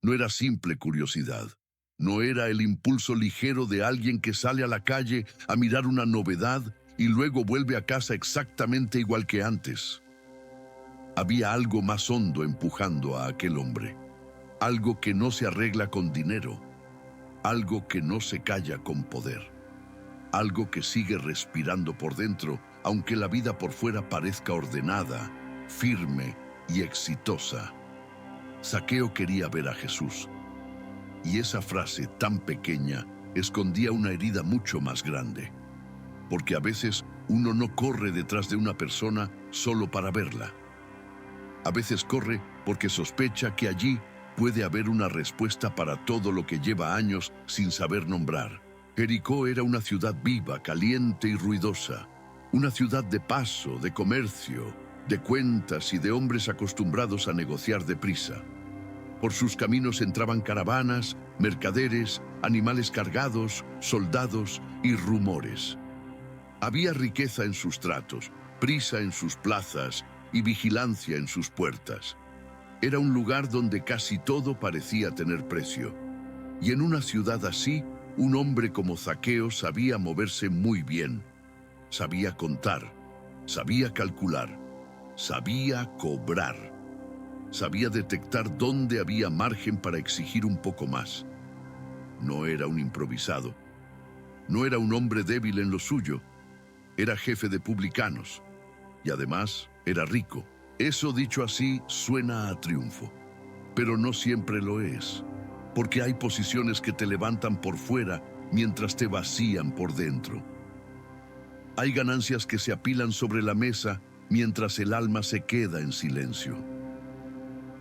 No era simple curiosidad. No era el impulso ligero de alguien que sale a la calle a mirar una novedad y luego vuelve a casa exactamente igual que antes. Había algo más hondo empujando a aquel hombre. Algo que no se arregla con dinero. Algo que no se calla con poder. Algo que sigue respirando por dentro, aunque la vida por fuera parezca ordenada, firme y exitosa. Zaqueo quería ver a Jesús. Y esa frase tan pequeña escondía una herida mucho más grande. Porque a veces uno no corre detrás de una persona solo para verla. A veces corre porque sospecha que allí puede haber una respuesta para todo lo que lleva años sin saber nombrar. Jericó era una ciudad viva, caliente y ruidosa. Una ciudad de paso, de comercio, de cuentas y de hombres acostumbrados a negociar deprisa. Por sus caminos entraban caravanas, mercaderes, animales cargados, soldados y rumores. Había riqueza en sus tratos, prisa en sus plazas y vigilancia en sus puertas. Era un lugar donde casi todo parecía tener precio. Y en una ciudad así, un hombre como Zaqueo sabía moverse muy bien. Sabía contar, sabía calcular, sabía cobrar. Sabía detectar dónde había margen para exigir un poco más. No era un improvisado. No era un hombre débil en lo suyo. Era jefe de publicanos. Y además, era rico. Eso dicho así suena a triunfo. Pero no siempre lo es. Porque hay posiciones que te levantan por fuera mientras te vacían por dentro. Hay ganancias que se apilan sobre la mesa mientras el alma se queda en silencio.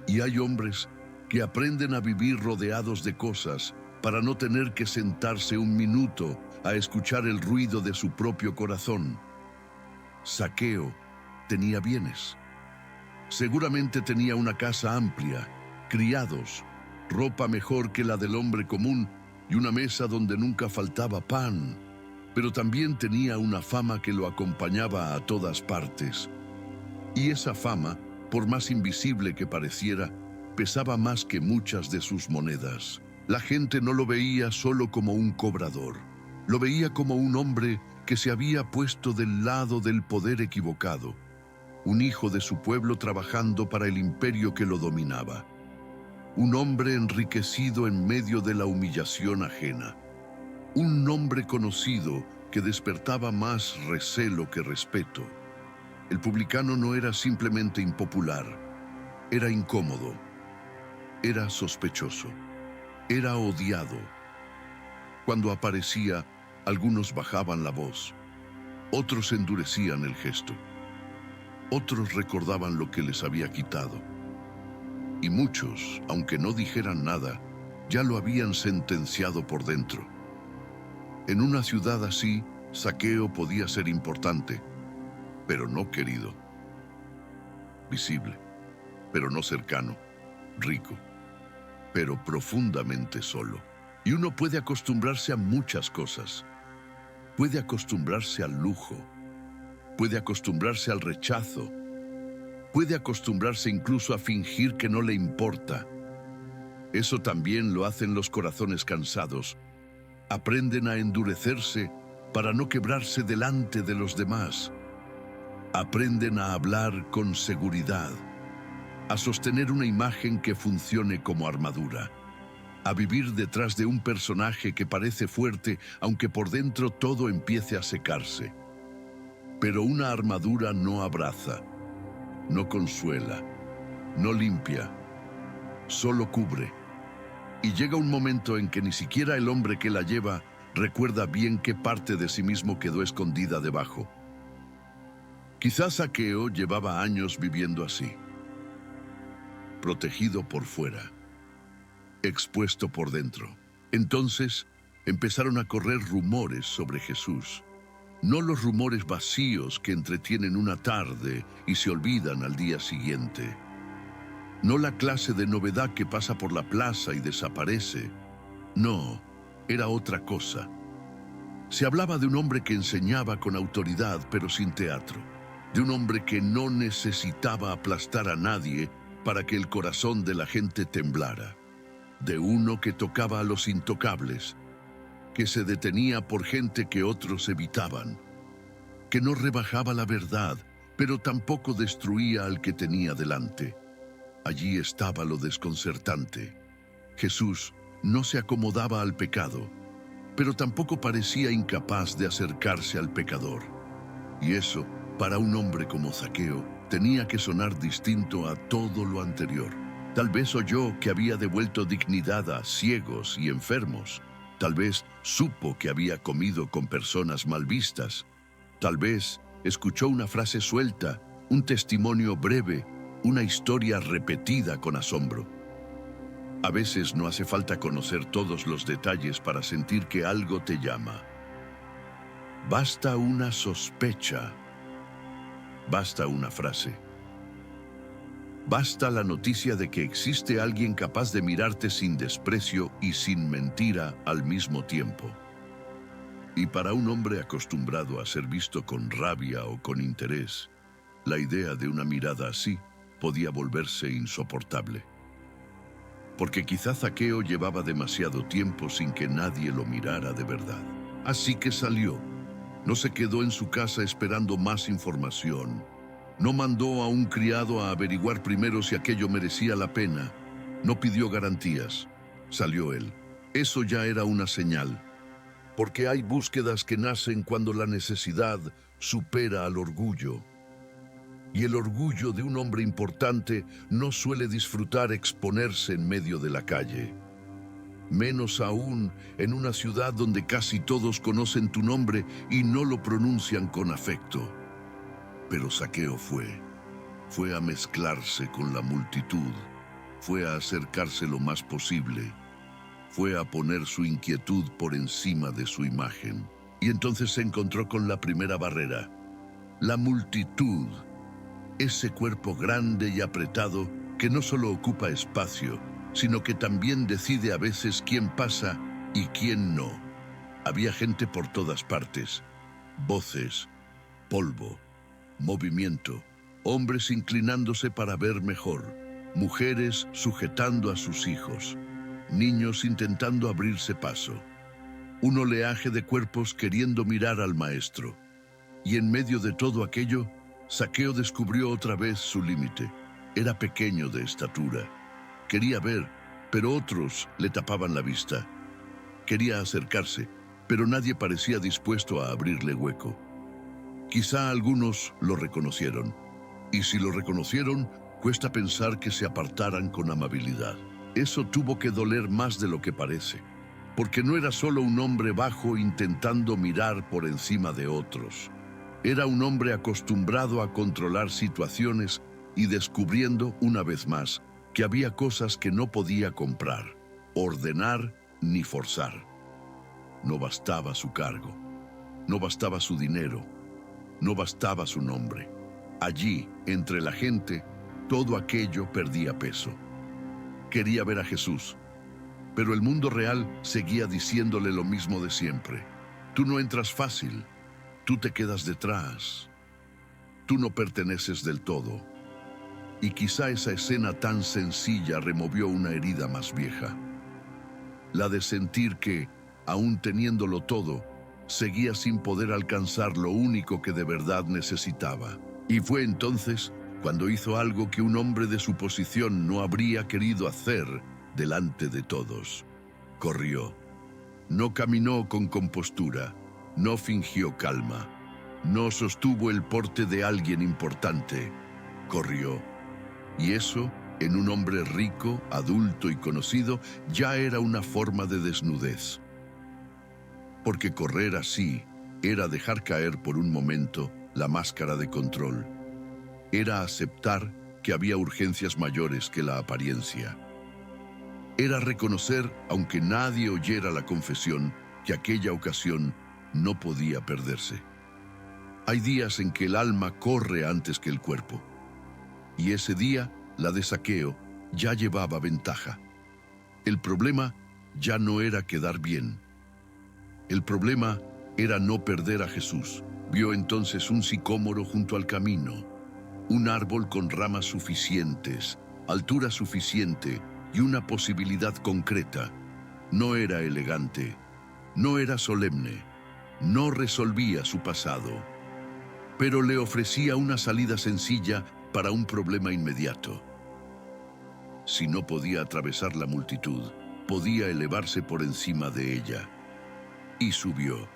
Y hay hombres que aprenden a vivir rodeados de cosas para no tener que sentarse un minuto a escuchar el ruido de su propio corazón. Zaqueo tenía bienes. Seguramente tenía una casa amplia, criados, ropa mejor que la del hombre común y una mesa donde nunca faltaba pan. Pero también tenía una fama que lo acompañaba a todas partes. Y esa fama, por más invisible que pareciera, pesaba más que muchas de sus monedas. La gente no lo veía solo como un cobrador. Lo veía como un hombre que se había puesto del lado del poder equivocado. Un hijo de su pueblo trabajando para el imperio que lo dominaba. Un hombre enriquecido en medio de la humillación ajena. Un nombre conocido que despertaba más recelo que respeto. El publicano no era simplemente impopular, era incómodo, era sospechoso, era odiado. Cuando aparecía, algunos bajaban la voz, otros endurecían el gesto, otros recordaban lo que les había quitado. Y muchos, aunque no dijeran nada, ya lo habían sentenciado por dentro. En una ciudad así, Zaqueo podía ser importante, pero no querido. Visible, pero no cercano. Rico, pero profundamente solo. Y uno puede acostumbrarse a muchas cosas. Puede acostumbrarse al lujo. Puede acostumbrarse al rechazo. Puede acostumbrarse incluso a fingir que no le importa. Eso también lo hacen los corazones cansados. Aprenden a endurecerse para no quebrarse delante de los demás. Aprenden a hablar con seguridad, a sostener una imagen que funcione como armadura, a vivir detrás de un personaje que parece fuerte, aunque por dentro todo empiece a secarse. Pero una armadura no abraza, no consuela, no limpia, solo cubre. Y llega un momento en que ni siquiera el hombre que la lleva recuerda bien qué parte de sí mismo quedó escondida debajo. Quizás Zaqueo llevaba años viviendo así, protegido por fuera, expuesto por dentro. Entonces empezaron a correr rumores sobre Jesús. No los rumores vacíos que entretienen una tarde y se olvidan al día siguiente. No la clase de novedad que pasa por la plaza y desaparece. No, era otra cosa. Se hablaba de un hombre que enseñaba con autoridad pero sin teatro. De un hombre que no necesitaba aplastar a nadie para que el corazón de la gente temblara. de uno que tocaba a los intocables, que se detenía por gente que otros evitaban, que no rebajaba la verdad, pero tampoco destruía al que tenía delante. Allí estaba lo desconcertante. Jesús no se acomodaba al pecado, pero tampoco parecía incapaz de acercarse al pecador. Y eso, para un hombre como Zaqueo, tenía que sonar distinto a todo lo anterior. Tal vez oyó que había devuelto dignidad a ciegos y enfermos. Tal vez supo que había comido con personas mal vistas. Tal vez escuchó una frase suelta, un testimonio breve, una historia repetida con asombro. A veces no hace falta conocer todos los detalles para sentir que algo te llama. Basta una sospecha. Basta una frase. Basta la noticia de que existe alguien capaz de mirarte sin desprecio y sin mentira al mismo tiempo. Y para un hombre acostumbrado a ser visto con rabia o con interés, la idea de una mirada así podía volverse insoportable. Porque quizá Zaqueo llevaba demasiado tiempo sin que nadie lo mirara de verdad. Así que salió. No se quedó en su casa esperando más información. No mandó a un criado a averiguar primero si aquello merecía la pena. No pidió garantías. Salió él. Eso ya era una señal. Porque hay búsquedas que nacen cuando la necesidad supera al orgullo. Y el orgullo de un hombre importante no suele disfrutar exponerse en medio de la calle. Menos aún en una ciudad donde casi todos conocen tu nombre y no lo pronuncian con afecto. Pero Zaqueo fue a mezclarse con la multitud, fue a acercarse lo más posible, fue a poner su inquietud por encima de su imagen. Y entonces se encontró con la primera barrera, la multitud, ese cuerpo grande y apretado que no solo ocupa espacio, sino que también decide a veces quién pasa y quién no. Había gente por todas partes, voces, polvo, movimiento, hombres inclinándose para ver mejor, mujeres sujetando a sus hijos, niños intentando abrirse paso, un oleaje de cuerpos queriendo mirar al maestro. Y en medio de todo aquello, Zaqueo descubrió otra vez su límite. Era pequeño de estatura. Quería ver, pero otros le tapaban la vista. Quería acercarse, pero nadie parecía dispuesto a abrirle hueco. Quizá algunos lo reconocieron, y si lo reconocieron, cuesta pensar que se apartaran con amabilidad. Eso tuvo que doler más de lo que parece, porque no era solo un hombre bajo intentando mirar por encima de otros. Era un hombre acostumbrado a controlar situaciones y descubriendo, una vez más, que había cosas que no podía comprar, ordenar ni forzar. No bastaba su cargo, no bastaba su dinero, no bastaba su nombre. Allí, entre la gente, todo aquello perdía peso. Quería ver a Jesús, pero el mundo real seguía diciéndole lo mismo de siempre. Tú no entras fácil, tú te quedas detrás, tú no perteneces del todo. Y quizá esa escena tan sencilla removió una herida más vieja. La de sentir que, aún teniéndolo todo, seguía sin poder alcanzar lo único que de verdad necesitaba. Y fue entonces cuando hizo algo que un hombre de su posición no habría querido hacer delante de todos. Corrió. No caminó con compostura, no fingió calma, no sostuvo el porte de alguien importante. Corrió. Y eso, en un hombre rico, adulto y conocido, ya era una forma de desnudez. Porque correr así era dejar caer por un momento la máscara de control. Era aceptar que había urgencias mayores que la apariencia. Era reconocer, aunque nadie oyera la confesión, que aquella ocasión no podía perderse. Hay días en que el alma corre antes que el cuerpo. Y ese día, la de Zaqueo, ya llevaba ventaja. El problema ya no era quedar bien. El problema era no perder a Jesús. Vio entonces un sicómoro junto al camino, un árbol con ramas suficientes, altura suficiente, y una posibilidad concreta. No era elegante, no era solemne, no resolvía su pasado, pero le ofrecía una salida sencilla para un problema inmediato. Si no podía atravesar la multitud, podía elevarse por encima de ella. Y subió.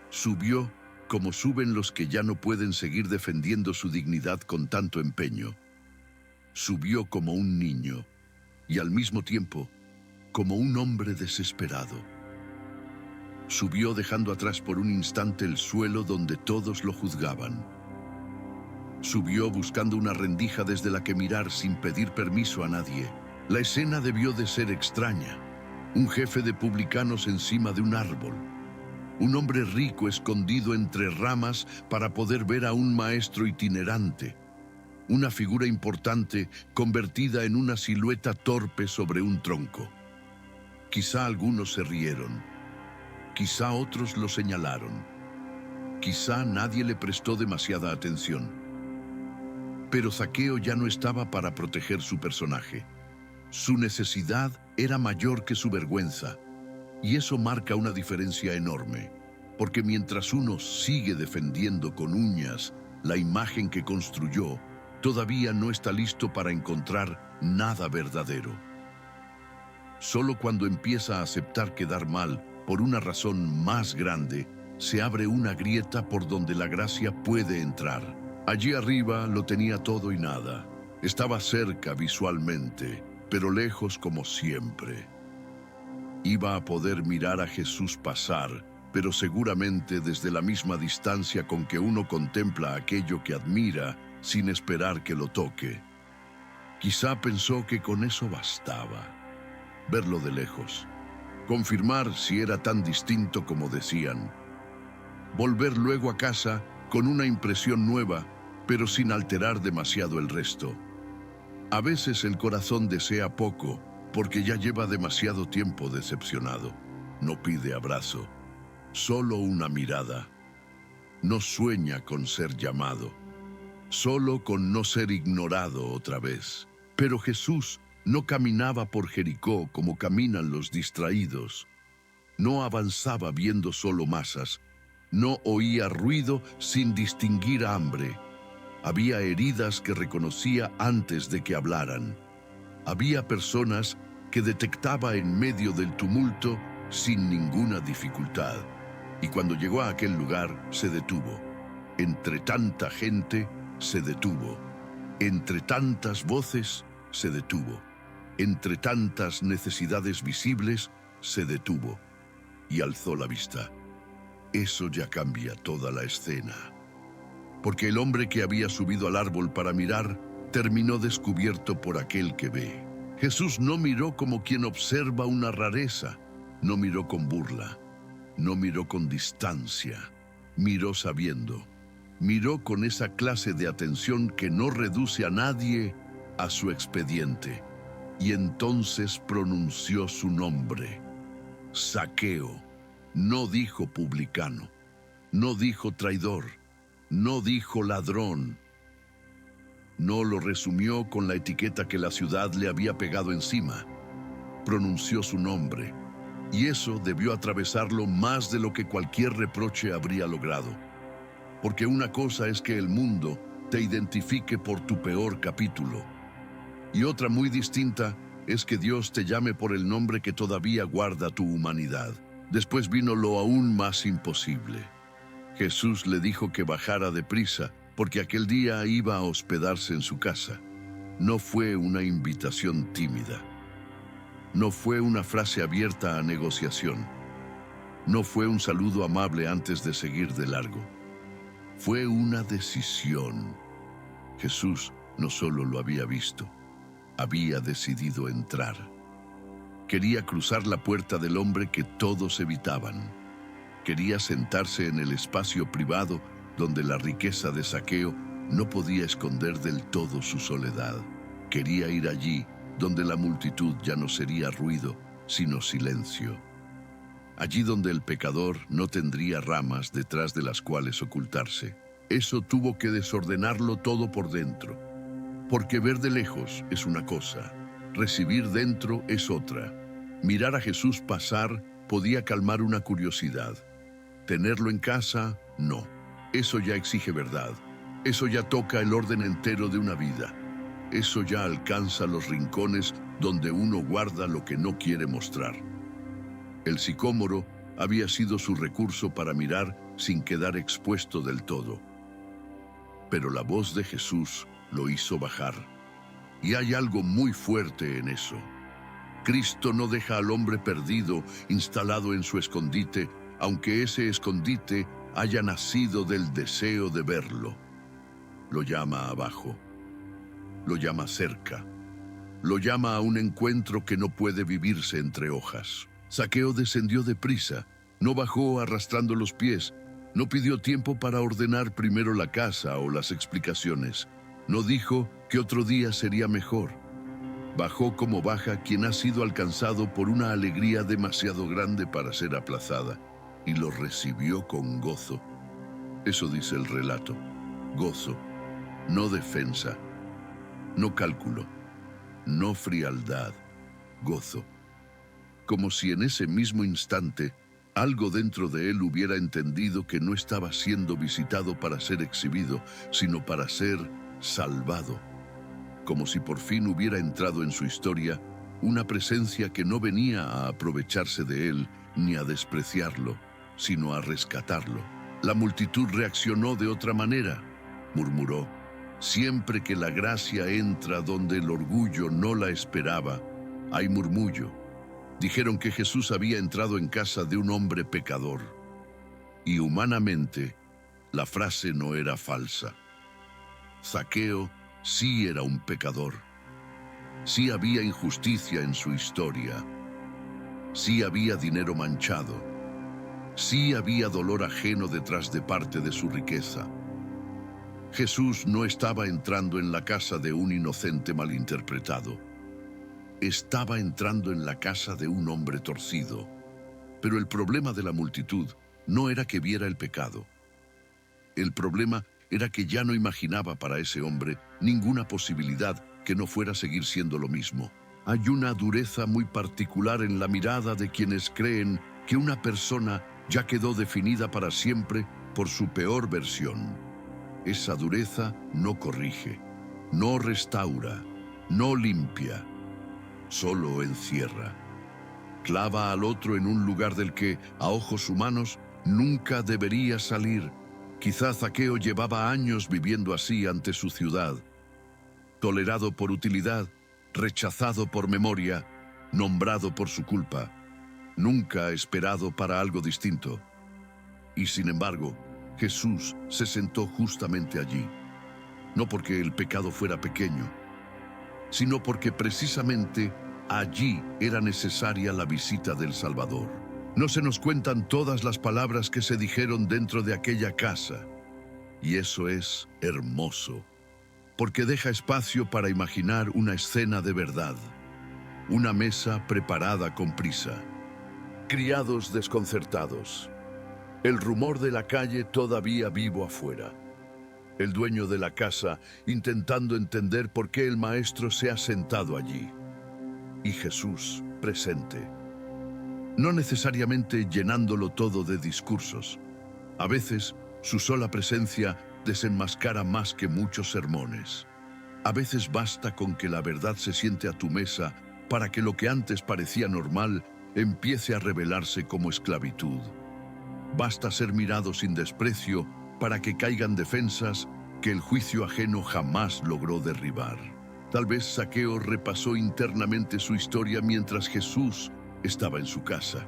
Subió como suben los que ya no pueden seguir defendiendo su dignidad con tanto empeño. Subió como un niño y al mismo tiempo como un hombre desesperado. Subió dejando atrás por un instante el suelo donde todos lo juzgaban. Subió buscando una rendija desde la que mirar sin pedir permiso a nadie. La escena debió de ser extraña. Un jefe de publicanos encima de un árbol. Un hombre rico escondido entre ramas para poder ver a un maestro itinerante. Una figura importante convertida en una silueta torpe sobre un tronco. Quizá algunos se rieron. Quizá otros lo señalaron. Quizá nadie le prestó demasiada atención. Pero Zaqueo ya no estaba para proteger su personaje. Su necesidad era mayor que su vergüenza. Y eso marca una diferencia enorme. Porque mientras uno sigue defendiendo con uñas la imagen que construyó, todavía no está listo para encontrar nada verdadero. Solo cuando empieza a aceptar quedar mal por una razón más grande, se abre una grieta por donde la gracia puede entrar. Allí arriba lo tenía todo y nada. Estaba cerca visualmente, pero lejos como siempre. Iba a poder mirar a Jesús pasar, pero seguramente desde la misma distancia con que uno contempla aquello que admira sin esperar que lo toque. Quizá pensó que con eso bastaba. Verlo de lejos. Confirmar si era tan distinto como decían. Volver luego a casa con una impresión nueva, pero sin alterar demasiado el resto. A veces el corazón desea poco, porque ya lleva demasiado tiempo decepcionado. No pide abrazo, solo una mirada. No sueña con ser llamado, solo con no ser ignorado otra vez. Pero Jesús no caminaba por Jericó como caminan los distraídos. No avanzaba viendo solo masas. No oía ruido sin distinguir hambre. Había heridas que reconocía antes de que hablaran. Había personas que detectaba en medio del tumulto sin ninguna dificultad. Y cuando llegó a aquel lugar, se detuvo. Entre tanta gente, se detuvo. Entre tantas voces, se detuvo. Entre tantas necesidades visibles, se detuvo. Y alzó la vista. Eso ya cambia toda la escena. Porque el hombre que había subido al árbol para mirar, terminó descubierto por aquel que ve. Jesús no miró como quien observa una rareza, no miró con burla, no miró con distancia, miró sabiendo, miró con esa clase de atención que no reduce a nadie a su expediente. Y entonces pronunció su nombre, Zaqueo. No dijo publicano, no dijo traidor, no dijo ladrón. No lo resumió con la etiqueta que la ciudad le había pegado encima. Pronunció su nombre, y eso debió atravesarlo más de lo que cualquier reproche habría logrado. Porque una cosa es que el mundo te identifique por tu peor capítulo, y otra muy distinta es que Dios te llame por el nombre que todavía guarda tu humanidad. Después vino lo aún más imposible. Jesús le dijo que bajara deprisa, porque aquel día iba a hospedarse en su casa. No fue una invitación tímida. No fue una frase abierta a negociación. No fue un saludo amable antes de seguir de largo. Fue una decisión. Jesús no solo lo había visto, había decidido entrar. Quería cruzar la puerta del hombre que todos evitaban. Quería sentarse en el espacio privado donde la riqueza de Zaqueo no podía esconder del todo su soledad. Quería ir allí donde la multitud ya no sería ruido, sino silencio. Allí donde el pecador no tendría ramas detrás de las cuales ocultarse. Eso tuvo que desordenarlo todo por dentro. Porque ver de lejos es una cosa, Recibir dentro es otra. Mirar a Jesús pasar podía calmar una curiosidad. Tenerlo en casa, no. Eso ya exige verdad. Eso ya toca el orden entero de una vida. Eso ya alcanza los rincones donde uno guarda lo que no quiere mostrar. El sicómoro había sido su recurso para mirar sin quedar expuesto del todo. Pero la voz de Jesús lo hizo bajar. Y hay algo muy fuerte en eso. Cristo no deja al hombre perdido, instalado en su escondite, aunque ese escondite haya nacido del deseo de verlo. Lo llama abajo. Lo llama cerca. Lo llama a un encuentro que no puede vivirse entre hojas. Zaqueo descendió deprisa, no bajó arrastrando los pies, no pidió tiempo para ordenar primero la casa o las explicaciones. No dijo que otro día sería mejor. Bajó como baja quien ha sido alcanzado por una alegría demasiado grande para ser aplazada, y lo recibió con gozo. Eso dice el relato. Gozo, no defensa, no cálculo, no frialdad, gozo. Como si en ese mismo instante algo dentro de él hubiera entendido que no estaba siendo visitado para ser exhibido, sino para ser salvado. Como si por fin hubiera entrado en su historia una presencia que no venía a aprovecharse de él ni a despreciarlo, sino a rescatarlo. La multitud reaccionó de otra manera. Murmuró: siempre que la gracia entra donde el orgullo no la esperaba, hay murmullo. Dijeron que Jesús había entrado en casa de un hombre pecador. Y humanamente, la frase no era falsa. Zaqueo sí era un pecador. Sí había injusticia en su historia. Sí había dinero manchado. Sí había dolor ajeno detrás de parte de su riqueza. Jesús no estaba entrando en la casa de un inocente malinterpretado. Estaba entrando en la casa de un hombre torcido. Pero el problema de la multitud no era que viera el pecado. El problema era que ya no imaginaba para ese hombre ninguna posibilidad que no fuera seguir siendo lo mismo. Hay una dureza muy particular en la mirada de quienes creen que una persona ya quedó definida para siempre por su peor versión. Esa dureza no corrige, no restaura, no limpia, solo encierra. Clava al otro en un lugar del que, a ojos humanos, nunca debería salir. Quizá Zaqueo llevaba años viviendo así ante su ciudad. Tolerado por utilidad, rechazado por memoria, nombrado por su culpa. Nunca esperado para algo distinto. Y sin embargo, Jesús se sentó justamente allí. No porque el pecado fuera pequeño, sino porque precisamente allí era necesaria la visita del Salvador. No se nos cuentan todas las palabras que se dijeron dentro de aquella casa. Y eso es hermoso, porque deja espacio para imaginar una escena de verdad. Una mesa preparada con prisa. Criados desconcertados. El rumor de la calle todavía vivo afuera. El dueño de la casa intentando entender por qué el maestro se ha sentado allí. Y Jesús presente. No necesariamente llenándolo todo de discursos. A veces, su sola presencia desenmascara más que muchos sermones. A veces basta con que la verdad se siente a tu mesa para que lo que antes parecía normal empiece a revelarse como esclavitud. Basta ser mirado sin desprecio para que caigan defensas que el juicio ajeno jamás logró derribar. Tal vez Zaqueo repasó internamente su historia mientras Jesús estaba en su casa.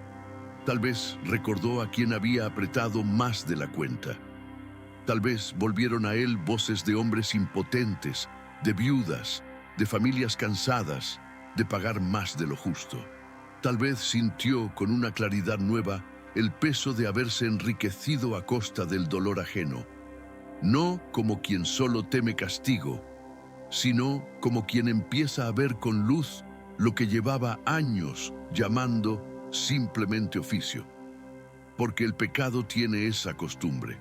Tal vez recordó a quien había apretado más de la cuenta. Tal vez volvieron a él voces de hombres impotentes, de viudas, de familias cansadas, de pagar más de lo justo. Tal vez sintió con una claridad nueva el peso de haberse enriquecido a costa del dolor ajeno, no como quien solo teme castigo, sino como quien empieza a ver con luz lo que llevaba años llamando simplemente oficio. Porque el pecado tiene esa costumbre.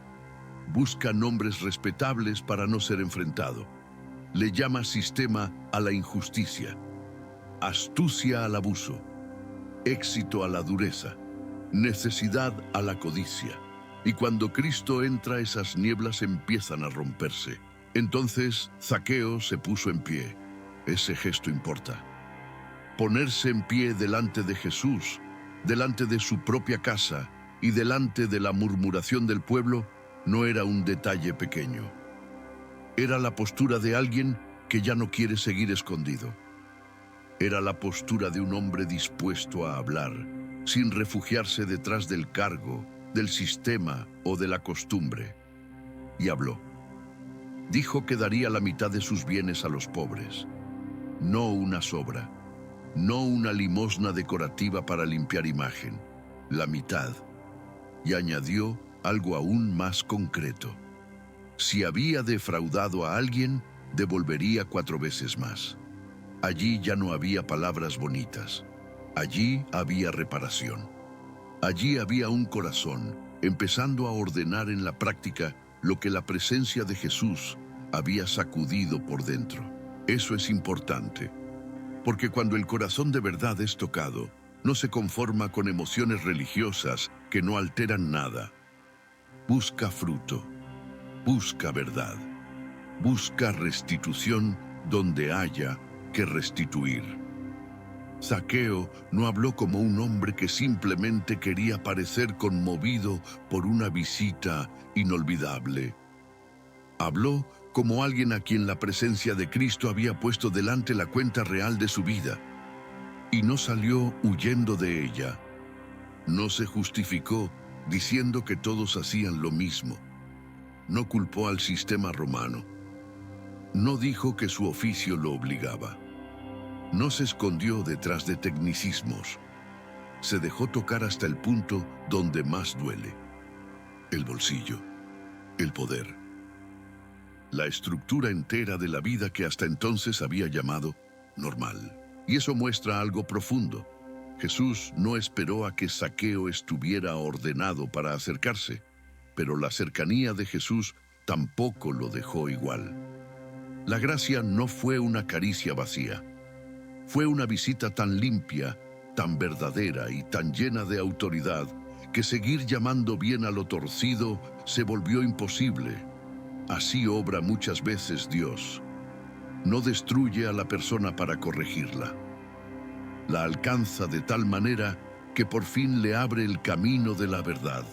Busca nombres respetables para no ser enfrentado. Le llama sistema a la injusticia. astucia al abuso, éxito a la dureza, necesidad a la codicia. Y cuando Cristo entra, esas nieblas empiezan a romperse. Entonces Zaqueo se puso en pie. Ese gesto importa. Ponerse en pie delante de Jesús, delante de su propia casa y delante de la murmuración del pueblo, no era un detalle pequeño. Era la postura de alguien que ya no quiere seguir escondido. Era la postura de un hombre dispuesto a hablar, sin refugiarse detrás del cargo, del sistema o de la costumbre. Y habló. Dijo que daría la mitad de sus bienes a los pobres. No una sobra, no una limosna decorativa para limpiar imagen, la mitad. Y añadió algo aún más concreto. Si había defraudado a alguien, devolvería 4 veces más. Allí ya no había palabras bonitas. Allí había reparación. Allí había un corazón, empezando a ordenar en la práctica lo que la presencia de Jesús había sacudido por dentro. Eso es importante, porque cuando el corazón de verdad es tocado, no se conforma con emociones religiosas que no alteran nada. Busca fruto, busca verdad, busca restitución donde haya que restituir. Zaqueo no habló como un hombre que simplemente quería parecer conmovido por una visita inolvidable. Habló como alguien a quien la presencia de Cristo había puesto delante la cuenta real de su vida. Y no salió huyendo de ella. No se justificó diciendo que todos hacían lo mismo. No culpó al sistema romano. No dijo que su oficio lo obligaba. No se escondió detrás de tecnicismos. Se dejó tocar hasta el punto donde más duele. El bolsillo, el poder. La estructura entera de la vida que hasta entonces había llamado normal. Y eso muestra algo profundo. Jesús no esperó a que Zaqueo estuviera ordenado para acercarse, pero la cercanía de Jesús tampoco lo dejó igual. La gracia no fue una caricia vacía. Fue una visita tan limpia, tan verdadera y tan llena de autoridad que seguir llamando bien a lo torcido se volvió imposible. Así obra muchas veces Dios. No destruye a la persona para corregirla. La alcanza de tal manera que por fin le abre el camino de la verdad.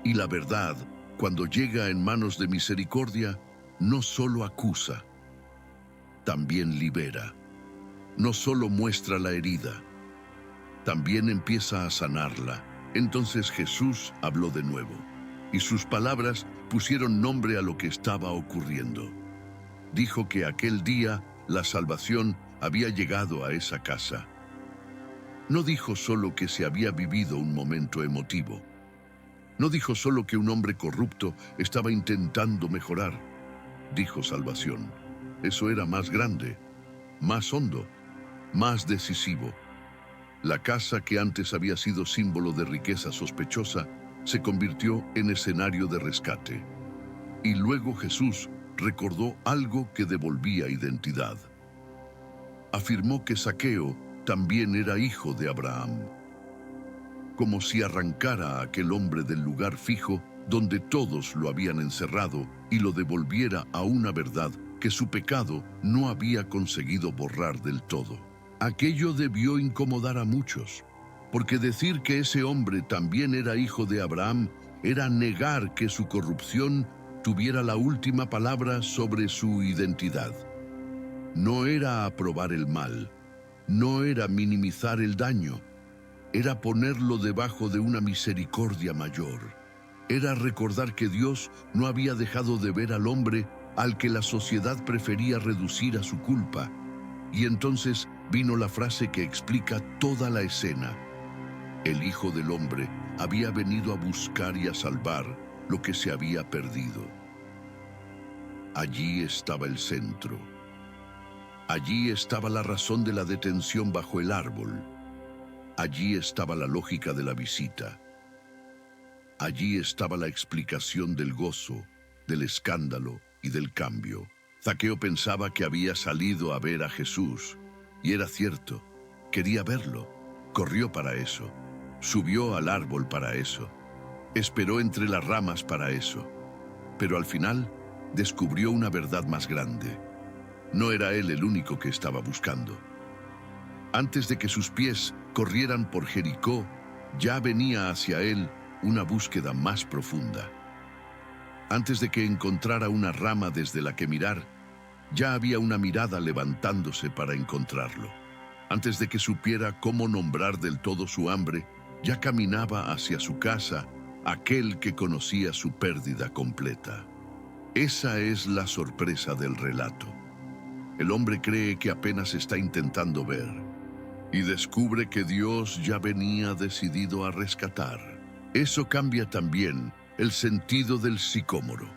Y la verdad, cuando llega en manos de misericordia, no solo acusa, también libera. No solo muestra la herida, también empieza a sanarla. Entonces Jesús habló de nuevo, y sus palabras pusieron nombre a lo que estaba ocurriendo. Dijo que aquel día la salvación había llegado a esa casa. No dijo solo que se había vivido un momento emotivo. No dijo solo que un hombre corrupto estaba intentando mejorar. Dijo salvación. Eso era más grande, más hondo, más decisivo. La casa que antes había sido símbolo de riqueza sospechosa se convirtió en escenario de rescate. Y luego Jesús recordó algo que devolvía identidad. Afirmó que Zaqueo también era hijo de Abraham. Como si arrancara a aquel hombre del lugar fijo donde todos lo habían encerrado y lo devolviera a una verdad que su pecado no había conseguido borrar del todo. Aquello debió incomodar a muchos, porque decir que ese hombre también era hijo de Abraham era negar que su corrupción tuviera la última palabra sobre su identidad. No era aprobar el mal, no era minimizar el daño, era ponerlo debajo de una misericordia mayor. Era recordar que Dios no había dejado de ver al hombre al que la sociedad prefería reducir a su culpa. Y entonces vino la frase que explica toda la escena. El Hijo del Hombre había venido a buscar y a salvar lo que se había perdido. Allí estaba el centro. Allí estaba la razón de la detención bajo el árbol. Allí estaba la lógica de la visita. Allí estaba la explicación del gozo, del escándalo y del cambio. Zaqueo pensaba que había salido a ver a Jesús, Y era cierto, quería verlo. Corrió para eso. Subió al árbol para eso. Esperó entre las ramas para eso. Pero al final descubrió una verdad más grande. No era él el único que estaba buscando. Antes de que sus pies corrieran por Jericó, ya venía hacia él una búsqueda más profunda. Antes de que encontrara una rama desde la que mirar, ya había una mirada levantándose para encontrarlo. Antes de que supiera cómo nombrar del todo su hambre, ya caminaba hacia su casa aquel que conocía su pérdida completa. Esa es la sorpresa del relato. El hombre cree que apenas está intentando ver y descubre que Dios ya venía decidido a rescatar. Eso cambia también el sentido del sicómoro,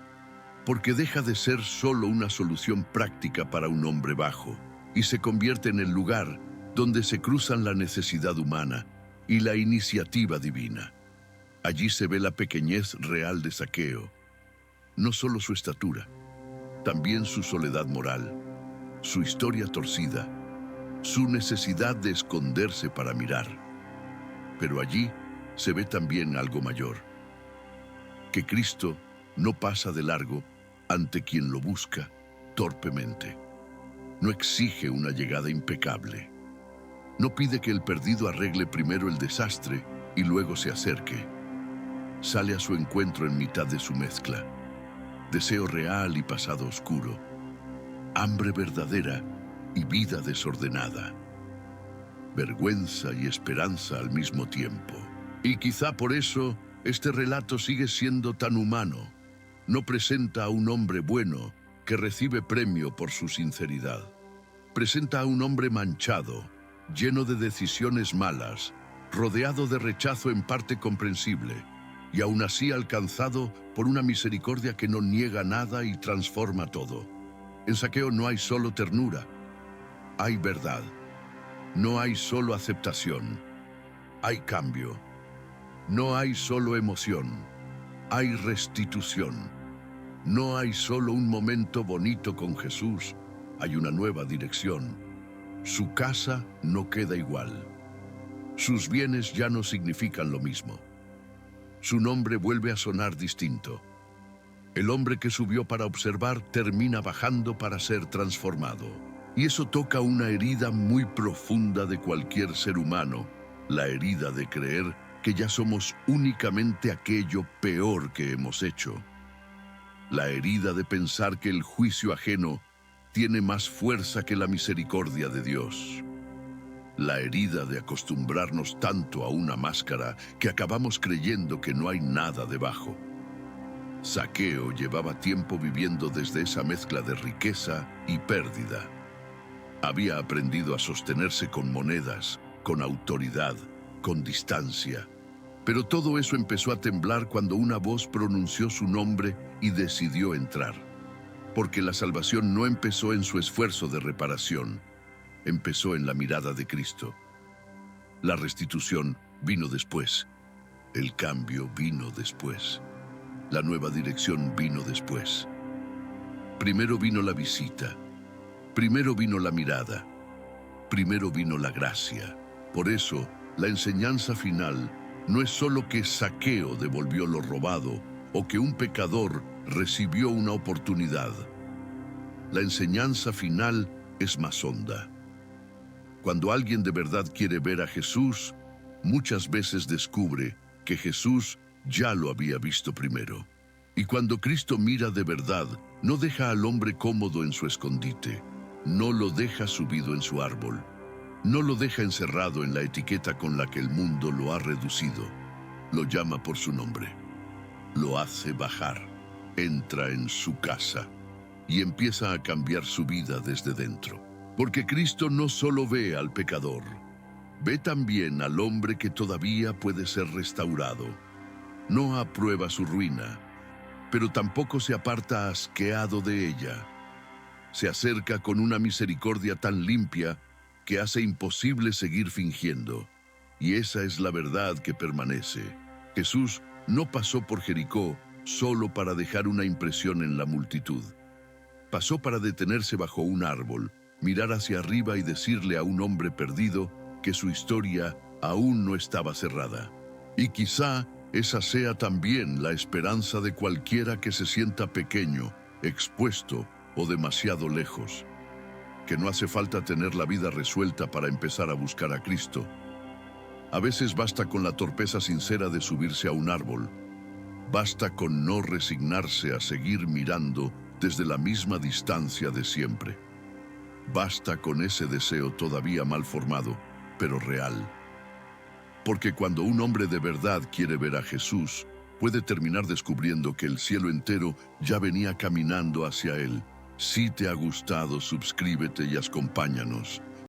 porque deja de ser solo una solución práctica para un hombre bajo y se convierte en el lugar donde se cruzan la necesidad humana y la iniciativa divina. Allí se ve la pequeñez real de Zaqueo, no solo su estatura, también su soledad moral, su historia torcida, su necesidad de esconderse para mirar. Pero allí se ve también algo mayor, que Cristo no pasa de largo ante quien lo busca torpemente. No exige una llegada impecable. No pide que el perdido arregle primero el desastre y luego se acerque. Sale a su encuentro en mitad de su mezcla. Deseo real y pasado oscuro. Hambre verdadera y vida desordenada. Vergüenza y esperanza al mismo tiempo. Y quizá por eso este relato sigue siendo tan humano. No presenta a un hombre bueno que recibe premio por su sinceridad. Presenta a un hombre manchado, lleno de decisiones malas, rodeado de rechazo en parte comprensible, y aún así alcanzado por una misericordia que no niega nada y transforma todo. En Zaqueo no hay solo ternura, hay verdad. No hay solo aceptación, hay cambio. No hay solo emoción, hay restitución. No hay solo un momento bonito con Jesús, hay una nueva dirección. Su casa no queda igual. Sus bienes ya no significan lo mismo. Su nombre vuelve a sonar distinto. El hombre que subió para observar termina bajando para ser transformado. Y eso toca una herida muy profunda de cualquier ser humano, la herida de creer que ya somos únicamente aquello peor que hemos hecho. La herida de pensar que el juicio ajeno tiene más fuerza que la misericordia de Dios. La herida de acostumbrarnos tanto a una máscara que acabamos creyendo que no hay nada debajo. Zaqueo llevaba tiempo viviendo desde esa mezcla de riqueza y pérdida. Había aprendido a sostenerse con monedas, con autoridad, con distancia. Pero todo eso empezó a temblar cuando una voz pronunció su nombre y decidió entrar. Porque la salvación no empezó en su esfuerzo de reparación, empezó en la mirada de Cristo. La restitución vino después. El cambio vino después. La nueva dirección vino después. Primero vino la visita. Primero vino la mirada. Primero vino la gracia. Por eso, la enseñanza final no es solo que Zaqueo devolvió lo robado o que un pecador recibió una oportunidad. La enseñanza final es más honda. Cuando alguien de verdad quiere ver a Jesús, muchas veces descubre que Jesús ya lo había visto primero. Y cuando Cristo mira de verdad, no deja al hombre cómodo en su escondite, no lo deja subido en su árbol, no lo deja encerrado en la etiqueta con la que el mundo lo ha reducido. Lo llama por su nombre, lo hace bajar, entra en su casa y empieza a cambiar su vida desde dentro. Porque Cristo no solo ve al pecador, ve también al hombre que todavía puede ser restaurado. No aprueba su ruina, pero tampoco se aparta asqueado de ella. Se acerca con una misericordia tan limpia que hace imposible seguir fingiendo. Y esa es la verdad que permanece. Jesús no pasó por Jericó solo para dejar una impresión en la multitud. Pasó para detenerse bajo un árbol, mirar hacia arriba y decirle a un hombre perdido que su historia aún no estaba cerrada. Y quizá esa sea también la esperanza de cualquiera que se sienta pequeño, expuesto o demasiado lejos. Que no hace falta tener la vida resuelta para empezar a buscar a Cristo. A veces basta con la torpeza sincera de subirse a un árbol. Basta con no resignarse a seguir mirando desde la misma distancia de siempre. Basta con ese deseo todavía mal formado, pero real. Porque cuando un hombre de verdad quiere ver a Jesús, puede terminar descubriendo que el cielo entero ya venía caminando hacia él. Si te ha gustado, suscríbete y acompáñanos.